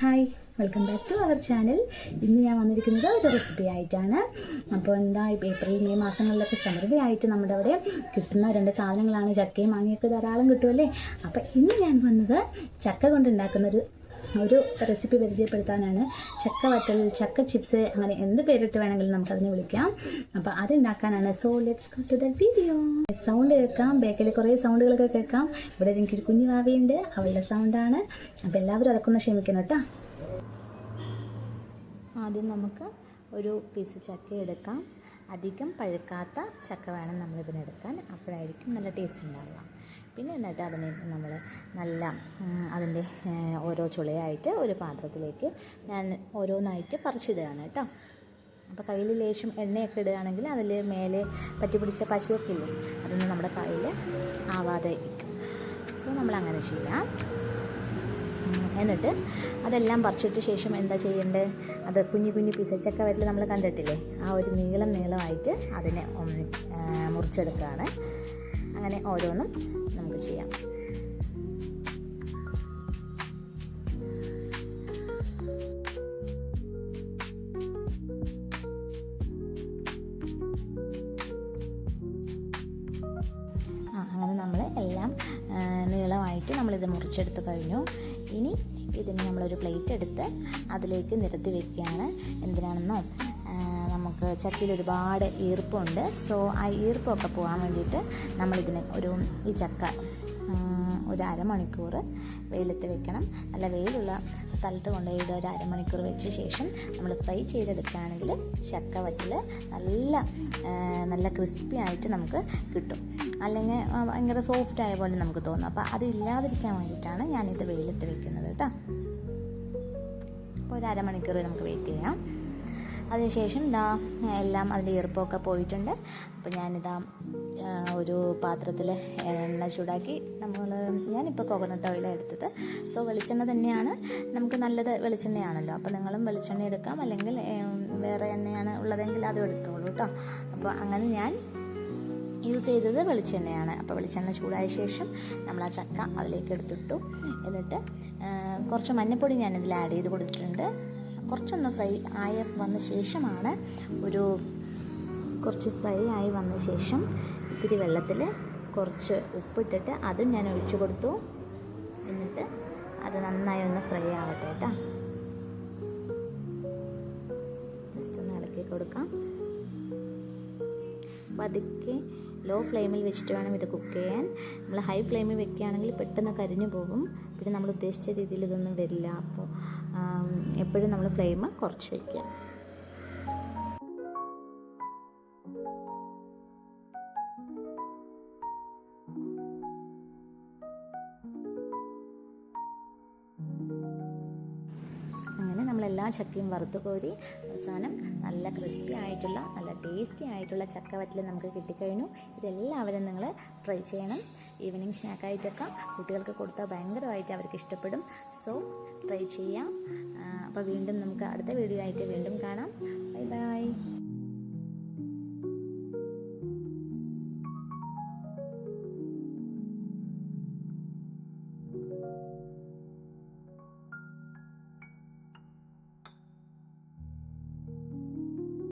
Hi, welcome back to our channel. ഇന്ന് ഞാൻ വന്നിരിക്കുന്നത് ഒരു റെസിപ്പി ആയിട്ടാണ്. അപ്പോൾ എന്താ, ഏപ്രിൽ മെയ് മാസങ്ങളിലൊക്കെ സമൃദ്ധിയായിട്ട് നമ്മുടെ അവിടെ കിട്ടുന്ന രണ്ട് സാധനങ്ങളാണ് ചക്കയും മാങ്ങയൊക്കെ ധാരാളം കിട്ടുമല്ലേ. അപ്പോൾ ഇന്ന് ഞാൻ വന്നത് ചക്ക കൊണ്ടുണ്ടാക്കുന്നൊരു റെസിപ്പി പരിചയപ്പെടുത്താനാണ്. ചക്ക വറ്റൽ, ചക്ക ചിപ്സ്, അങ്ങനെ എന്ത് പേരിട്ട് വേണമെങ്കിലും നമുക്കതിനെ വിളിക്കാം. അപ്പോൾ അതുണ്ടാക്കാനാണ്. So let's go to the video. Sound കേൾക്കാം, ബാക്കിൽ കുറേ സൗണ്ടുകളൊക്കെ കേൾക്കാം. ഇവിടെ എനിക്കൊരു കുഞ്ഞു ഭാവിയുണ്ട്, അവളുടെ സൗണ്ടാണ്. അപ്പോൾ എല്ലാവരും അതൊക്കെ ഒന്ന് ക്ഷമിക്കണം കേട്ടോ. ആദ്യം നമുക്ക് ഒരു പീസ് ചക്ക എടുക്കാം. അധികം പഴുക്കാത്ത ചക്ക വേണം നമ്മളിതിനെടുക്കാൻ, അപ്പോഴായിരിക്കും നല്ല ടേസ്റ്റ് ഉണ്ടാവുക. പിന്നെ എന്നിട്ട് അതിനെ നമ്മൾ നല്ല അതിൻ്റെ ഓരോ ചുളയായിട്ട് ഒരു പാത്രത്തിലേക്ക് ഞാൻ ഓരോന്നായിട്ട് പറിച്ചിടുകയാണ് കേട്ടോ. അപ്പോൾ കയ്യിൽ ലേശം എണ്ണയൊക്കെ ഇടുകയാണെങ്കിൽ അതിൽ മേലെ പറ്റി പിടിച്ച പശയൊക്കെ ഇല്ലേ, അതൊന്നും നമ്മുടെ കയ്യിൽ ആവാതെ ഇരിക്കും. സോ നമ്മളങ്ങനെ ചെയ്യാം. എന്നിട്ട് അതെല്ലാം പറിച്ചിട്ട് ശേഷം എന്താ ചെയ്യേണ്ടത്, അത് കുഞ്ഞു കുഞ്ഞു പീസ് ചക്ക വറ്റൽ നമ്മൾ കണ്ടിട്ടില്ലേ, ആ ഒരു നീളമായിട്ട് അതിനെ മുറിച്ചെടുക്കുകയാണ്. അങ്ങനെ ഓരോന്നും നമുക്ക് ചെയ്യാം. അങ്ങനെ നമ്മൾ എല്ലാം നീളമായിട്ട് നമ്മളിത് മുറിച്ചെടുത്ത് കഴിഞ്ഞു. ഇനി ഇതിന് നമ്മളൊരു പ്ലേറ്റ് എടുത്ത് അതിലേക്ക് നിരത്തി വെക്കുകയാണ്. എന്തിനാണെന്നോ, നമുക്ക് ചക്കയിൽ ഒരുപാട് ഈർപ്പമുണ്ട്. സോ ആ ഈർപ്പമൊക്കെ പോകാൻ വേണ്ടിയിട്ട് നമ്മളിതിന് ഈ ചക്ക ഒരു അരമണിക്കൂർ വെയിലത്ത് വെക്കണം. നല്ല വെയിലുള്ള സ്ഥലത്ത് കൊണ്ടുപോയിട്ട് ഒരു അരമണിക്കൂർ വെച്ച ശേഷം നമ്മൾ ഫ്രൈ ചെയ്തെടുക്കുകയാണെങ്കിൽ ചക്ക വറ്റൽ നല്ല ക്രിസ്പി ആയിട്ട് നമുക്ക് കിട്ടും. അല്ലെങ്കിൽ ഭയങ്കര സോഫ്റ്റ് ആയ പോലെ നമുക്ക് തോന്നും. അപ്പോൾ അത് ഇല്ലാതിരിക്കാൻ വേണ്ടിയിട്ടാണ് ഞാനിത് വെയിലത്ത് വെക്കുന്നത് കേട്ടോ. അപ്പോൾ ഒരു അരമണിക്കൂർ നമുക്ക് വെയിറ്റ് ചെയ്യാം. അതിനുശേഷം എല്ലാം അതിൻ്റെ ഈർപ്പമൊക്കെ പോയിട്ടുണ്ട്. അപ്പോൾ ഞാനിതാ ഒരു പാത്രത്തിൽ എണ്ണ ചൂടാക്കി ഞാനിപ്പോൾ കോക്കനട്ട് ഓയിലാണ് എടുത്തത്. സോ വെളിച്ചെണ്ണ തന്നെയാണ് നമുക്ക് നല്ലത്, വെളിച്ചെണ്ണയാണല്ലോ. അപ്പോൾ നിങ്ങളും വെളിച്ചെണ്ണ എടുക്കാം, അല്ലെങ്കിൽ വേറെ എണ്ണയാണ് ഉള്ളതെങ്കിൽ അതും എടുത്തോളൂ കേട്ടോ. അപ്പോൾ അങ്ങനെ ഞാൻ യൂസ് ചെയ്തത് വെളിച്ചെണ്ണയാണ്. അപ്പോൾ വെളിച്ചെണ്ണ ചൂടായ ശേഷം നമ്മൾ ആ ചക്ക അതിലേക്ക് എടുത്തിട്ടു. എന്നിട്ട് കുറച്ച് മഞ്ഞൾപ്പൊടി ഞാനിതിൽ ആഡ് ചെയ്ത് കൊടുത്തിട്ടുണ്ട്. കുറച്ചൊന്ന് ഫ്രൈ ആയി വന്ന ശേഷമാണ് കുറച്ച് ഫ്രൈ ആയി വന്ന ശേഷം ഇത്തിരി വെള്ളത്തിൽ കുറച്ച് ഉപ്പിട്ടിട്ട് അതും ഞാൻ ഒഴിച്ചു കൊടുത്തു. എന്നിട്ട് അത് നന്നായി ഒന്ന് ഫ്രൈ ആവട്ടെ കേട്ടോ. ജസ്റ്റ് ഒന്ന് ഇളക്കി കൊടുക്കാം. പതുക്കെ ലോ ഫ്ലെയിമിൽ വെച്ചിട്ട് വേണം ഇത് കുക്ക് ചെയ്യാൻ. നമ്മൾ ഹൈ ഫ്ലെയിമിൽ വെക്കുകയാണെങ്കിൽ പെട്ടെന്ന് കരിഞ്ഞു പോകും. പിന്നെ നമ്മൾ ഉദ്ദേശിച്ച രീതിയിൽ ഇതൊന്നും വരില്ല. അപ്പോൾ എപ്പോഴും നമ്മൾ ഫ്ലെയിം കുറച്ച് വയ്ക്കുക. അങ്ങനെ നമ്മളെല്ലാ ചക്കയും വറുത്ത് കോരി അവസാനം നല്ല ക്രിസ്പി ആയിട്ടുള്ള നല്ല ടേസ്റ്റി ആയിട്ടുള്ള ചക്ക വറ്റൽ നമുക്ക് കിട്ടിക്കഴിഞ്ഞു. ഇതെല്ലാവരും നിങ്ങൾ ട്രൈ ചെയ്യണം. ഈവനിങ് സ്നാക്കായിട്ടൊക്കെ കുട്ടികൾക്ക് കൊടുത്താൽ ഭയങ്കരമായിട്ട് അവർക്ക് ഇഷ്ടപ്പെടും. സോ ട്രൈ ചെയ്യാം. അപ്പോൾ വീണ്ടും നമുക്ക് അടുത്ത വീഡിയോ ആയിട്ട് വീണ്ടും കാണാം. Bye bye.